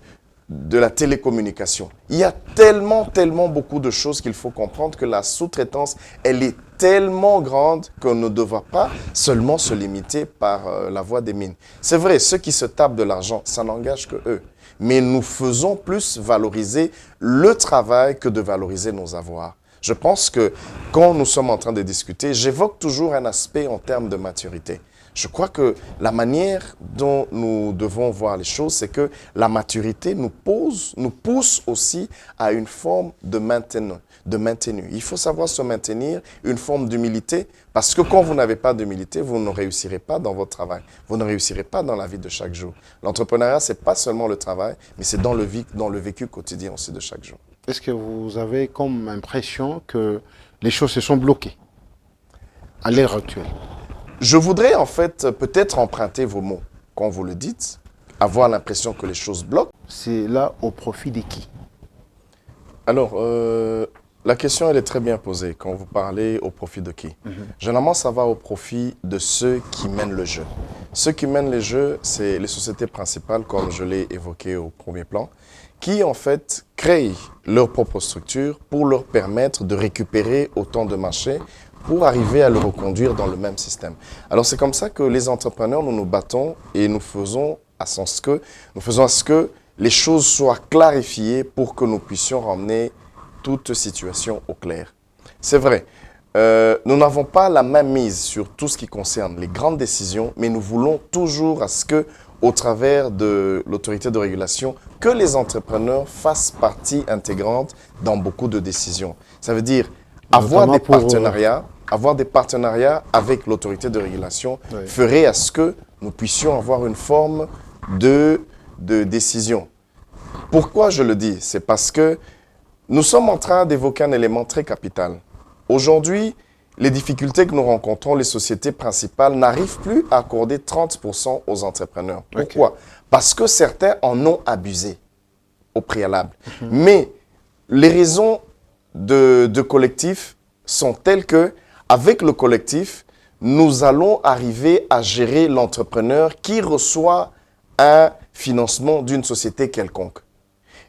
S2: la télécommunication. Il y a tellement beaucoup de choses qu'il faut comprendre que la sous-traitance, elle est tellement grande qu'on ne devra pas seulement se limiter par la voie des mines. C'est vrai, ceux qui se tapent de l'argent, ça n'engage que eux. Mais nous faisons plus valoriser le travail que de valoriser nos avoirs. Je pense que quand nous sommes en train de discuter, j'évoque toujours un aspect en termes de maturité. Je crois que la manière dont nous devons voir les choses, c'est que la maturité nous pousse aussi à une forme de maintenu. Il faut savoir se maintenir, une forme d'humilité, parce que quand vous n'avez pas d'humilité, vous ne réussirez pas dans votre travail. Vous ne réussirez pas dans la vie de chaque jour. L'entrepreneuriat, ce n'est pas seulement le travail, mais c'est dans le vécu quotidien aussi de chaque jour.
S1: Est-ce que vous avez comme impression que les choses se sont bloquées à l'heure actuelle?
S2: Je voudrais en fait peut-être emprunter vos mots quand vous le dites, avoir l'impression que les choses bloquent.
S1: C'est là au profit de qui?
S2: Alors, La question, elle est très bien posée quand vous parlez au profit de qui. Généralement, ça va au profit de ceux qui mènent le jeu. Ceux qui mènent les jeux, c'est les sociétés principales, comme je l'ai évoqué au premier plan, qui en fait créent leur propre structure pour leur permettre de récupérer autant de marchés pour arriver à le reconduire dans le même système. Alors c'est comme ça que les entrepreneurs, nous nous battons et nous faisons à ce que les choses soient clarifiées pour que nous puissions ramener toute situation au clair. C'est vrai, nous n'avons pas la même mise sur tout ce qui concerne les grandes décisions, mais nous voulons toujours à ce que, au travers de l'autorité de régulation, que les entrepreneurs fassent partie intégrante dans beaucoup de décisions. Ça veut dire avoir des partenariats avec l'autorité de régulation ferait à ce que nous puissions avoir une forme de décision. Pourquoi je le dis? C'est parce que nous sommes en train d'évoquer un élément très capital. Aujourd'hui, les difficultés que nous rencontrons, les sociétés principales n'arrivent plus à accorder 30% aux entrepreneurs. Pourquoi? Parce que certains en ont abusé au préalable. Mais les raisons de collectif sont telles que, avec le collectif, nous allons arriver à gérer l'entrepreneur qui reçoit un financement d'une société quelconque.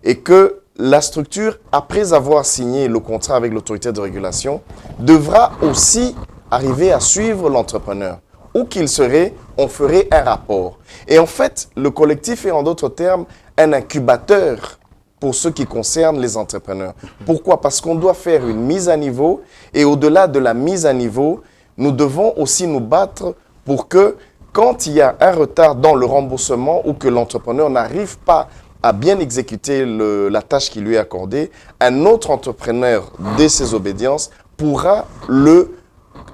S2: Et que la structure, après avoir signé le contrat avec l'autorité de régulation, devra aussi arriver à suivre l'entrepreneur. Où qu'il serait, on ferait un rapport. Et en fait, le collectif est en d'autres termes un incubateur pour ce qui concerne les entrepreneurs. Pourquoi? Parce qu'on doit faire une mise à niveau et au-delà de la mise à niveau, nous devons aussi nous battre pour que quand il y a un retard dans le remboursement ou que l'entrepreneur n'arrive pas à bien exécuter la tâche qui lui est accordée, un autre entrepreneur de ses obédiences pourra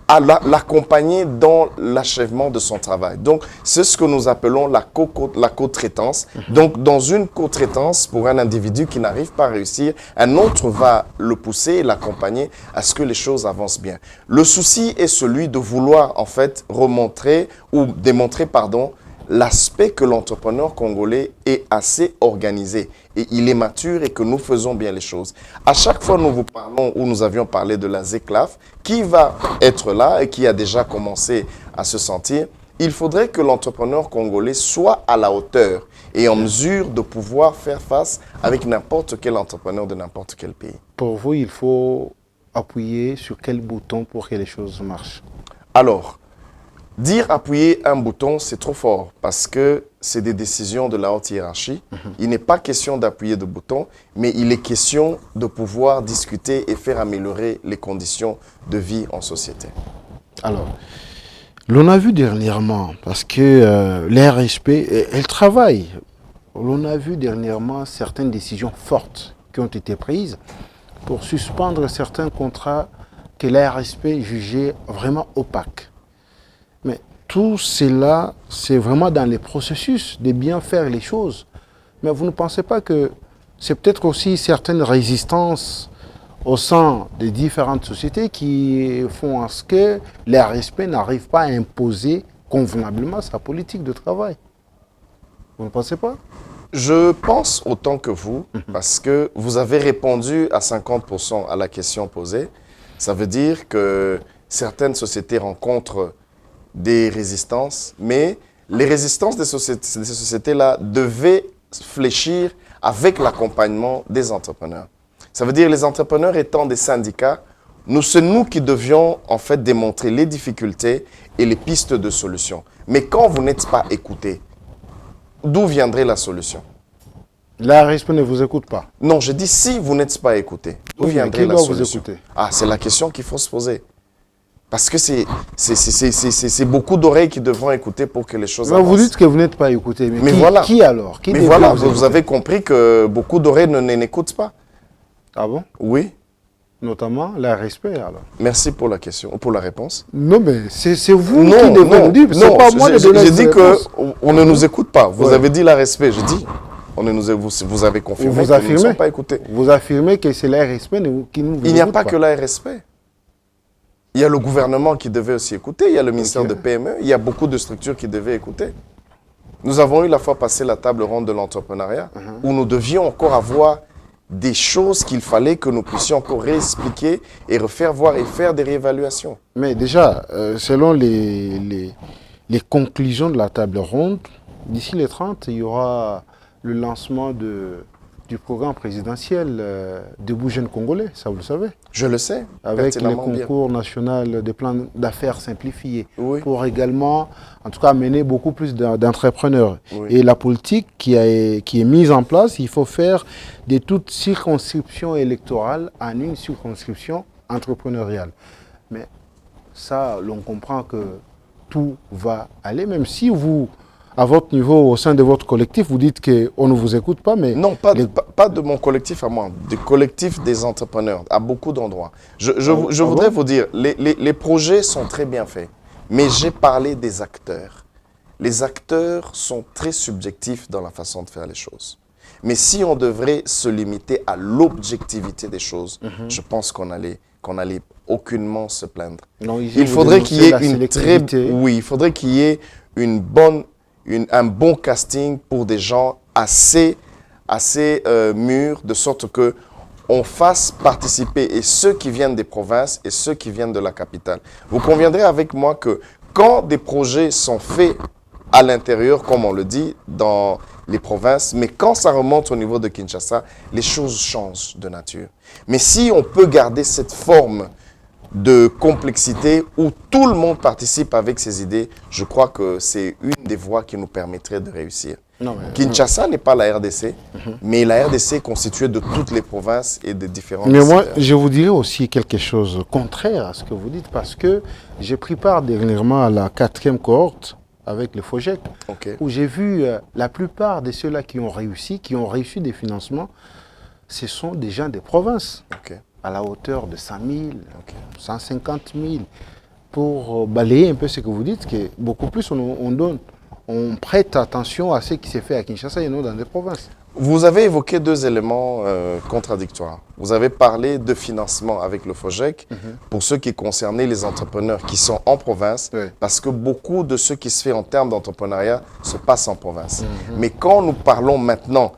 S2: l'accompagner dans l'achèvement de son travail. Donc, c'est ce que nous appelons la co-traitance. Donc, dans une co-traitance, pour un individu qui n'arrive pas à réussir, un autre va le pousser et l'accompagner à ce que les choses avancent bien. Le souci est celui de vouloir, en fait, démontrer, l'aspect que l'entrepreneur congolais est assez organisé et il est mature et que nous faisons bien les choses. À chaque fois nous vous parlons ou nous avions parlé de la ZECLAF qui va être là et qui a déjà commencé à se sentir, il faudrait que l'entrepreneur congolais soit à la hauteur et en mesure de pouvoir faire face avec n'importe quel entrepreneur de n'importe quel pays.
S1: Pour vous, il faut appuyer sur quel bouton pour que les choses marchent?
S2: Alors, dire appuyer un bouton, c'est trop fort parce que c'est des décisions de la haute hiérarchie. Il n'est pas question d'appuyer de bouton, mais il est question de pouvoir discuter et faire améliorer les conditions de vie en société.
S1: Alors, l'on a vu dernièrement, parce que l'RSP, elle travaille. L'on a vu dernièrement certaines décisions fortes qui ont été prises pour suspendre certains contrats que l'RSP jugeait vraiment opaques. Mais tout cela, c'est vraiment dans les processus de bien faire les choses. Mais vous ne pensez pas que c'est peut-être aussi certaines résistances au sein des différentes sociétés qui font en ce que l'RSP n'arrive pas à imposer convenablement sa politique de travail? Vous ne pensez pas?
S2: Je pense autant que vous, parce que vous avez répondu à 50% à la question posée. Ça veut dire que certaines sociétés rencontrent des résistances, mais les résistances de ces sociétés-là devaient fléchir avec l'accompagnement des entrepreneurs. Ça veut dire les entrepreneurs étant des syndicats, c'est nous qui devions en fait démontrer les difficultés et les pistes de solutions. Mais quand vous n'êtes pas écouté, d'où viendrait la solution?
S1: La RSP ne vous écoute pas.
S2: Non, je dis si vous n'êtes pas écouté, d'où viendrait la solution?
S1: Vous écouter?
S2: Ah, c'est la question qu'il faut se poser. Parce que c'est beaucoup d'oreilles qui devront écouter pour que les choses avancent.
S1: Vous dites que vous n'êtes pas écouté, mais
S2: voilà.
S1: Qui alors? Qui
S2: mais voilà, vous avez compris que beaucoup d'oreilles n'écoutent pas.
S1: Ah bon?
S2: Oui.
S1: Notamment la RSP alors.
S2: Merci pour la question, pour la réponse.
S1: Non, mais c'est vous qui devez nous dire, c'est pas moi de donner
S2: J'ai dit qu'on ne nous écoute pas. Vous avez dit la RSP, je dis. Vous avez confirmé que nous ne sommes pas écoutés.
S1: Vous affirmez que c'est la RSP qui nous écoute.
S2: Il n'y a pas que la RSP. Il y a le gouvernement qui devait aussi écouter, il y a le ministère de PME, il y a beaucoup de structures qui devaient écouter. Nous avons eu la fois passée la table ronde de l'entrepreneuriat, où nous devions encore avoir des choses qu'il fallait que nous puissions encore réexpliquer et refaire voir et faire des réévaluations.
S1: Mais déjà, selon les conclusions de la table ronde, d'ici les 30, il y aura le lancement du programme présidentiel Debout Jeunes Congolais, ça vous le savez.
S2: Je le sais,
S1: Avec le
S2: pertinemment bien.
S1: concours national des plans d'affaires simplifiés,
S2: Oui.
S1: pour également, en tout cas, amener beaucoup plus d'entrepreneurs.
S2: Oui.
S1: Et la politique qui est mise en place, il faut faire de toute circonscription électorale en une circonscription entrepreneuriale. Mais ça, l'on comprend que tout va aller, même si vous, à votre niveau, au sein de votre collectif, vous dites qu'on ne vous écoute pas, mais...
S2: Non, pas de mon collectif à moi, du collectif des entrepreneurs, à beaucoup d'endroits. Je voudrais vous dire, les projets sont très bien faits, mais j'ai parlé des acteurs. Les acteurs sont très subjectifs dans la façon de faire les choses. Mais si on devrait se limiter à l'objectivité des choses, je pense qu'on allait aucunement se plaindre.
S1: Non, ici,
S2: Il
S1: vous
S2: faudrait qu'il y ait
S1: dénoncez
S2: oui, il faudrait qu'il y ait un bon casting pour des gens assez mûrs, de sorte que on fasse participer et ceux qui viennent des provinces et ceux qui viennent de la capitale. Vous conviendrez avec moi que quand des projets sont faits à l'intérieur, comme on le dit, dans les provinces, mais quand ça remonte au niveau de Kinshasa, les choses changent de nature. Mais si on peut garder cette forme de complexité où tout le monde participe avec ses idées, je crois que c'est une des voies qui nous permettrait de réussir.
S1: Non, mais,
S2: Kinshasa n'est pas la RDC, mais la RDC est constituée de toutes les provinces et de différentes...
S1: Mais moi, je vous dirais aussi quelque chose contraire à ce que vous dites, parce que j'ai pris part dernièrement à la 4e cohorte avec le FOGEC,
S2: Ok.
S1: où j'ai vu la plupart de ceux-là qui ont réussi des financements, ce sont des gens des provinces,
S2: Ok.
S1: à la hauteur de 100 000, 150 000, pour balayer un peu ce que vous dites, que beaucoup plus on prête attention à ce qui s'est fait à Kinshasa et non dans les provinces.
S2: Vous avez évoqué deux éléments contradictoires. Vous avez parlé de financement avec le FOGEC pour ceux qui concernaient les entrepreneurs qui sont en province,
S1: Oui.
S2: parce que beaucoup de ce qui se fait en termes d'entrepreneuriat se passe en province. Mais quand nous parlons maintenant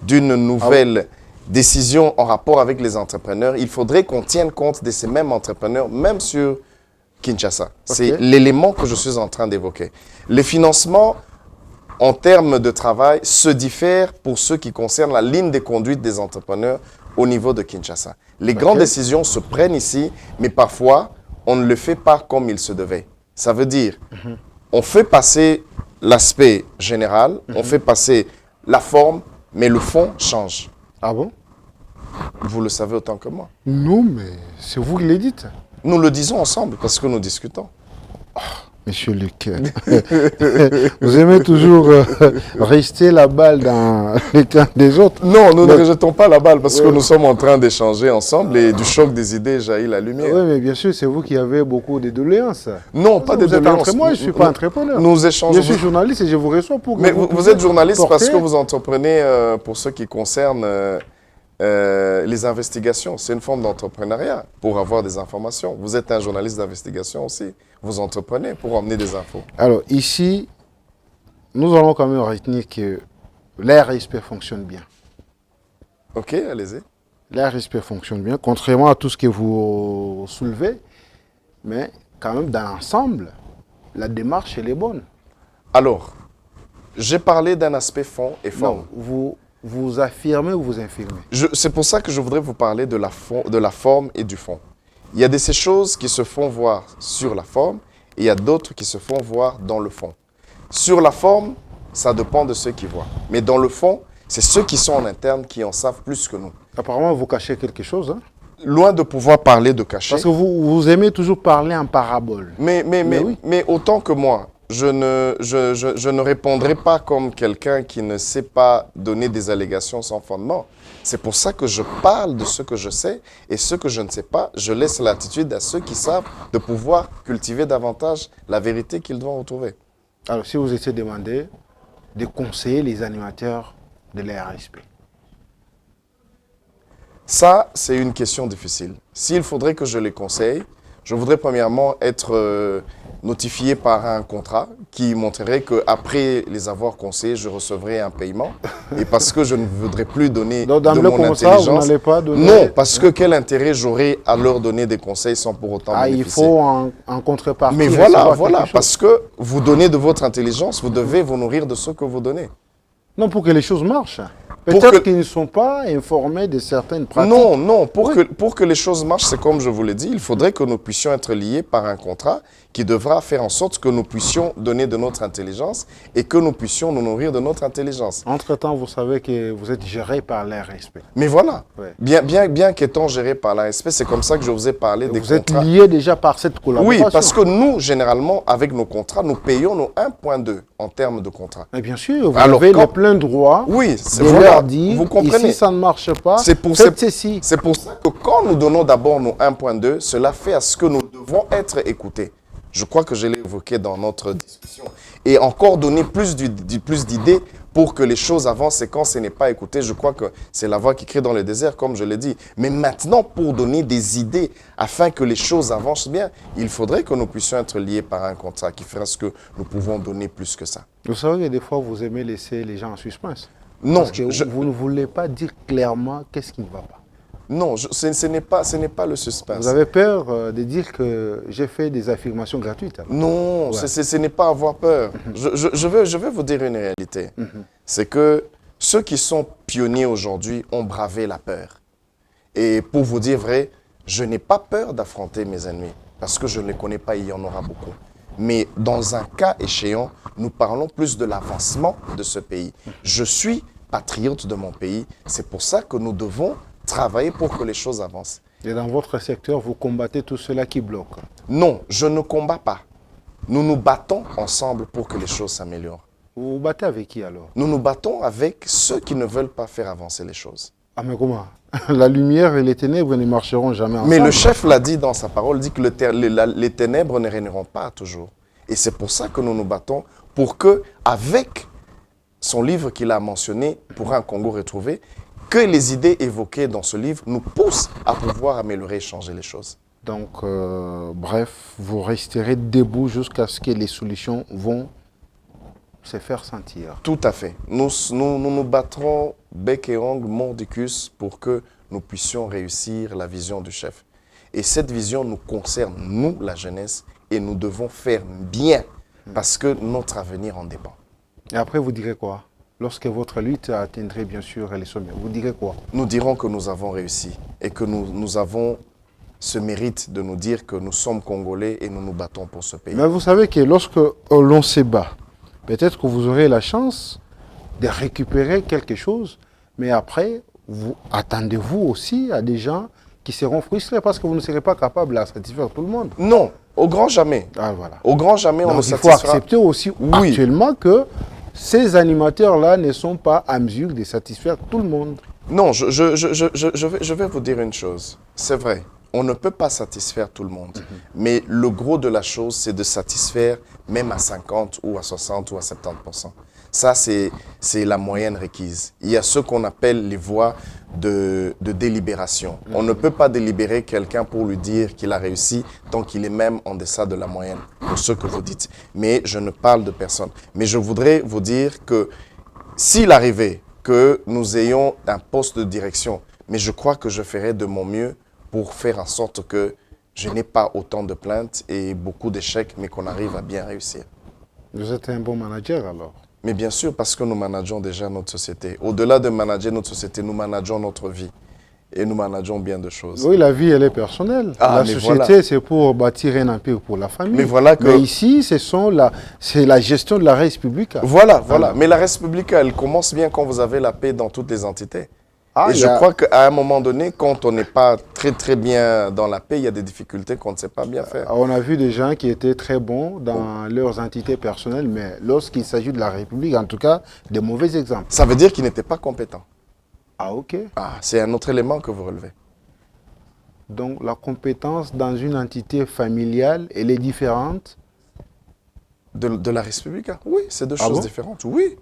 S2: d'une nouvelle décision en rapport avec les entrepreneurs, il faudrait qu'on tienne compte de ces mêmes entrepreneurs, même sur Kinshasa. C'est l'élément que je suis en train d'évoquer. Les financements en termes de travail se diffèrent pour ceux qui concernent la ligne de conduite des entrepreneurs au niveau de Kinshasa. Les grandes décisions se prennent ici, mais parfois, on ne le fait pas comme il se devait. Ça veut dire, on fait passer l'aspect général, on fait passer la forme, mais le fond change.
S1: Ah bon?
S2: Vous le savez autant que moi.
S1: Non, mais c'est vous qui le dites.
S2: Nous le disons ensemble parce que nous discutons.
S1: Monsieur Lequel, vous aimez toujours rester la balle dans les camps des autres.
S2: Non, nous ne rejetons pas la balle parce que nous sommes en train d'échanger ensemble et du choc des idées jaillit la lumière.
S1: Oui, mais bien sûr, c'est vous qui avez beaucoup de doléances.
S2: Non, pas de
S1: Vous êtes
S2: doléances.
S1: entre moi, je ne suis pas entrepreneur.
S2: Nous échangeons.
S1: Je suis journaliste et je vous reçois pour que
S2: Mais vous êtes journaliste
S1: porter...
S2: parce que vous entreprenez pour ce qui concerne les investigations. C'est une forme d'entrepreneuriat pour avoir des informations. Vous êtes un journaliste d'investigation aussi. Vous entreprenez pour emmener des infos.
S1: Alors ici, nous allons quand même retenir que l'ARSP fonctionne bien.
S2: Ok, allez-y.
S1: L'ARSP fonctionne bien, contrairement à tout ce que vous soulevez, mais quand même dans l'ensemble, la démarche elle est bonne.
S2: Alors, j'ai parlé d'un aspect fond et forme.
S1: Non, vous affirmez ou vous infirmez?
S2: C'est pour ça que je voudrais vous parler de la forme et du fond. Il y a de ces choses qui se font voir sur la forme et il y a d'autres qui se font voir dans le fond. Sur la forme, ça dépend de ceux qui voient. Mais dans le fond, c'est ceux qui sont en interne qui en savent plus que nous.
S1: Apparemment, vous cachez quelque chose. Hein?
S2: Loin de pouvoir parler de cacher.
S1: Parce que vous aimez toujours parler en parabole.
S2: Mais autant que moi, je ne répondrai pas comme quelqu'un qui ne sait pas donner des allégations sans fondement. C'est pour ça que je parle de ce que je sais et ce que je ne sais pas, je laisse l'attitude à ceux qui savent de pouvoir cultiver davantage la vérité qu'ils doivent retrouver.
S1: Alors, si vous étiez demandé de conseiller les animateurs de l'ARSP.
S2: Ça, c'est une question difficile. S'il faudrait que je les conseille, Je voudrais premièrement être notifié par un contrat qui montrerait qu'après les avoir conseillés, je recevrai un paiement. Et parce que je ne voudrais plus donner
S1: Donc, dans
S2: de
S1: le
S2: mon
S1: contrat, vous
S2: intelligence.
S1: n'allez pas donner...
S2: Non, parce que quel intérêt j'aurais à leur donner des conseils sans pour autant
S1: Ah, il
S2: bénéficier.
S1: faut en contrepartie.
S2: Mais voilà,
S1: recevoir
S2: voilà,
S1: quelque chose.
S2: parce que vous donnez de votre intelligence, vous devez vous nourrir de ce que vous donnez.
S1: Non, pour que les choses marchent.
S2: Pour
S1: Peut-être
S2: que-
S1: qu'ils ne sont pas informés de certaines pratiques.
S2: Non, non, pour,
S1: Oui.
S2: pour que les choses marchent, c'est comme je vous l'ai dit, il faudrait que nous puissions être liés par un contrat qui devra faire en sorte que nous puissions donner de notre intelligence et que nous puissions nous nourrir de notre intelligence.
S1: Entre-temps, vous savez que vous êtes géré par l'RSP.
S2: Mais voilà,
S1: Ouais.
S2: bien qu'étant géré par l'ASP, c'est comme ça que je vous ai parlé des
S1: Vous êtes
S2: contrats.
S1: lié déjà par cette collaboration.
S2: Oui, parce que nous, généralement, avec nos contrats, nous payons nos 1,2 en termes de contrat.
S1: Mais bien sûr, vous
S2: Alors,
S1: avez
S2: quand-
S1: le plein droit
S2: Oui,
S1: de
S2: voilà,
S1: leur dire,
S2: vous comprenez.
S1: ici ça ne marche pas,
S2: C'est pour,
S1: faites ceci.
S2: c'est pour ça que quand nous donnons d'abord nos 1,2, cela fait à ce que nous devons être écoutés. Je crois que je l'ai évoqué dans notre discussion. Et encore donner plus d'idées pour que les choses avancent. Et quand ce n'est pas écouté, je crois que c'est la voix qui crie dans le désert, comme je l'ai dit. Mais maintenant, pour donner des idées afin que les choses avancent bien, il faudrait que nous puissions être liés par un contrat qui fera ce que nous pouvons donner plus que ça.
S1: Vous savez que des fois, vous aimez laisser les gens en suspense.
S2: Non,
S1: Parce que vous ne voulez pas dire clairement qu'est-ce qui ne va pas.
S2: non, ce n'est pas le suspense.
S1: Vous avez peur de dire que j'ai fait des affirmations gratuites. Alors.
S2: Non,
S1: Ouais.
S2: ce n'est pas avoir peur. Je vais vous dire une réalité. C'est que ceux qui sont pionniers aujourd'hui ont bravé la peur. Et pour vous dire vrai, je n'ai pas peur d'affronter mes ennemis parce que je ne les connais pas, il y en aura beaucoup. Mais dans un cas échéant, nous parlons plus de l'avancement de ce pays. Je suis patriote de mon pays. C'est pour ça que nous devons travailler pour que les choses avancent.
S1: Et dans votre secteur, vous combattez tout cela qui bloque.
S2: Non, je ne combats pas. Nous nous battons ensemble pour que les choses s'améliorent.
S1: Vous vous battez avec qui alors?
S2: Nous nous battons avec ceux qui ne veulent pas faire avancer les choses.
S1: Ah mais comment? La lumière et les ténèbres ne marcheront jamais ensemble.
S2: Mais le chef l'a dit dans sa parole, il dit que les ténèbres ne régneront pas toujours. Et c'est pour ça que nous nous battons, pour que, avec son livre qu'il a mentionné, Pour un Congo retrouvé, que les idées évoquées dans ce livre nous poussent à pouvoir améliorer et changer les choses.
S1: Donc, bref, vous resterez debout jusqu'à ce que les solutions vont se faire sentir.
S2: Tout à fait. Nous battrons bec et ongle, mordicus, pour que nous puissions réussir la vision du chef. Et cette vision nous concerne, nous, la jeunesse, et nous devons faire bien, parce que notre avenir en dépend.
S1: Et après, vous direz quoi? Lorsque votre lutte atteindrait bien sûr les sommets, vous direz quoi?
S2: Nous dirons que nous avons réussi et que nous avons ce mérite de nous dire que nous sommes Congolais et nous nous battons pour ce pays.
S1: Mais vous savez que lorsque l'on se bat, peut-être que vous aurez la chance de récupérer quelque chose, mais après, vous attendez-vous aussi à des gens qui seront frustrés parce que vous ne serez pas capable de satisfaire tout le monde.
S2: Non, au grand jamais.
S1: Ah, voilà.
S2: Au grand jamais, on
S1: Donc,
S2: ne
S1: il faut
S2: satisfera.
S1: accepter aussi
S2: Oui.
S1: actuellement que ces animateurs-là ne sont pas à mesure de satisfaire tout le monde.
S2: Non, je vais vous dire une chose. C'est vrai, on ne peut pas satisfaire tout le monde. Mais le gros de la chose, c'est de satisfaire même à 50 ou à 60 ou à 70%. Ça, c'est la moyenne requise. Il y a ce qu'on appelle les voies de délibération. On ne peut pas délibérer quelqu'un pour lui dire qu'il a réussi tant qu'il est même en deçà de la moyenne, pour ce que vous dites. Mais je ne parle de personne. Mais je voudrais vous dire que s'il arrivait que nous ayons un poste de direction, mais je crois que je ferai de mon mieux pour faire en sorte que je n'ai pas autant de plaintes et beaucoup d'échecs, mais qu'on arrive à bien réussir.
S1: Vous êtes un bon manager alors.
S2: Mais bien sûr, parce que nous manageons déjà notre société. Au-delà de manager notre société, nous manageons notre vie. Et nous manageons bien de choses.
S1: Oui, la vie, elle est personnelle.
S2: Ah,
S1: la
S2: mais
S1: société,
S2: voilà.
S1: c'est pour bâtir un empire pour la famille.
S2: Mais voilà que-
S1: Mais ici, c'est la gestion de la res publica.
S2: Voilà. Mais la République, elle commence bien quand vous avez la paix dans toutes les entités.
S1: Ah,
S2: et je crois qu'à un moment donné, quand on n'est pas très bien dans la paix, il y a des difficultés qu'on ne sait pas bien faire.
S1: On a vu des gens qui étaient très bons dans leurs entités personnelles, mais lorsqu'il s'agit de la République, en tout cas, des mauvais exemples.
S2: Ça veut dire qu'ils n'étaient pas compétents.
S1: Ah, ok.
S2: Ah, c'est un autre élément que vous relevez.
S1: Donc, la compétence dans une entité familiale, elle est différente.
S2: De la République, oui, c'est deux
S1: Ah
S2: choses
S1: bon?
S2: différentes. Oui.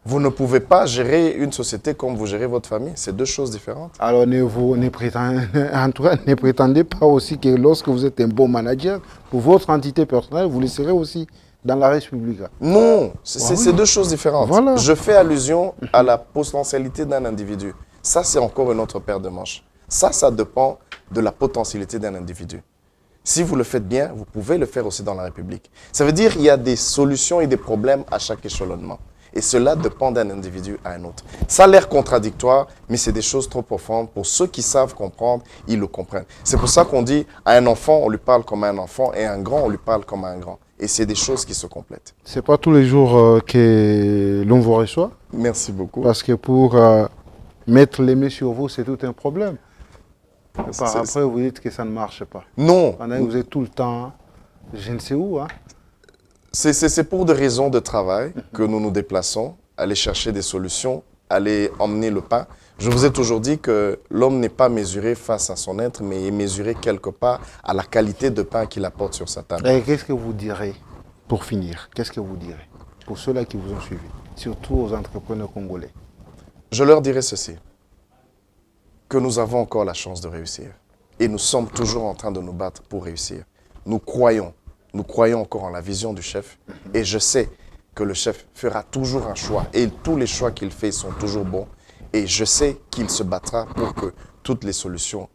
S2: Vous ne pouvez pas gérer une société comme vous gérez votre famille. C'est deux choses différentes.
S1: Alors, ne prétendez, en tout cas, ne prétendez pas aussi que lorsque vous êtes un bon manager, pour votre entité personnelle, vous le serez aussi dans la République.
S2: Non, c'est deux choses différentes.
S1: Voilà.
S2: Je fais allusion à la potentialité d'un individu. Ça, c'est encore une autre paire de manches. Ça dépend de la potentialité d'un individu. Si vous le faites bien, vous pouvez le faire aussi dans la République. Ça veut dire qu'il y a des solutions et des problèmes à chaque échelonnement. Et cela dépend d'un individu à un autre. Ça a l'air contradictoire, mais c'est des choses trop profondes. Pour ceux qui savent comprendre, ils le comprennent. C'est pour ça qu'on dit à un enfant, on lui parle comme à un enfant, et à un grand, on lui parle comme à un grand. Et c'est des choses qui se complètent.
S1: Ce n'est pas tous les jours que l'on vous reçoit.
S2: Merci beaucoup.
S1: Parce que pour mettre les mains sur vous, c'est tout un problème. Après, vous dites que ça ne marche pas.
S2: Non.
S1: Pendant que vous êtes tout le temps, je ne sais où. Hein.
S2: C'est pour des raisons de travail que nous nous déplaçons, aller chercher des solutions, aller emmener le pain. Je vous ai toujours dit que l'homme n'est pas mesuré face à son être, mais est mesuré quelque part à la qualité de pain qu'il apporte sur sa table.
S1: Et qu'est-ce que vous direz, pour finir, qu'est-ce que vous direz pour ceux-là qui vous ont suivi, surtout aux entrepreneurs congolais?
S2: Je leur dirai ceci, que nous avons encore la chance de réussir. Et nous sommes toujours en train de nous battre pour réussir. Nous croyons encore en la vision du chef. Et je sais que le chef fera toujours un choix. Et tous les choix qu'il fait sont toujours bons. Et je sais qu'il se battra pour que toutes les solutions,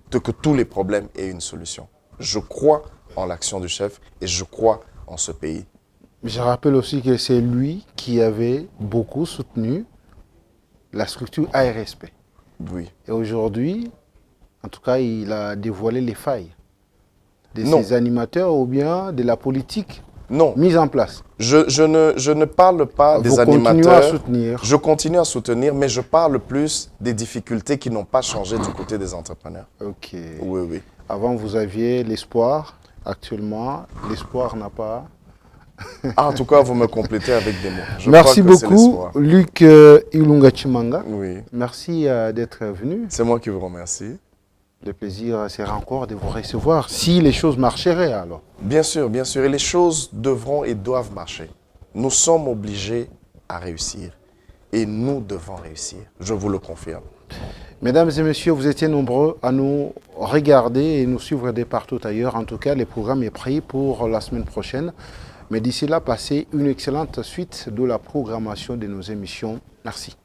S2: que tous les problèmes aient une solution. Je crois en l'action du chef et je crois en ce pays.
S1: Je rappelle aussi que c'est lui qui avait beaucoup soutenu la structure ARSP.
S2: Oui.
S1: Et aujourd'hui, en tout cas, il a dévoilé les failles de
S2: Non.
S1: ses animateurs ou bien de la politique
S2: Non.
S1: mise en place.
S2: Je ne parle pas des
S1: Vous
S2: animateurs.
S1: continuez à soutenir.
S2: Je continue à soutenir, mais je parle plus des difficultés qui n'ont pas changé du côté des entrepreneurs.
S1: Ok.
S2: Oui, oui.
S1: Avant, vous aviez l'espoir. Actuellement, l'espoir n'a pas...
S2: Ah, en tout cas, vous me complétez avec des mots. Je
S1: Merci
S2: crois que c'est
S1: beaucoup,
S2: l'espoir.
S1: Luc Ilunga Chimanga.
S2: Oui.
S1: Merci d'être venu.
S2: C'est moi qui vous remercie.
S1: Le plaisir sera encore de vous recevoir, si les choses marcheraient alors.
S2: Bien sûr, bien sûr. Et les choses devront et doivent marcher. Nous sommes obligés à réussir. Et nous devons réussir. Je vous le confirme.
S1: Mesdames et messieurs, vous étiez nombreux à nous regarder et nous suivre de partout ailleurs. En tout cas, le programme est pris pour la semaine prochaine. Mais d'ici là, passez une excellente suite de la programmation de nos émissions. Merci.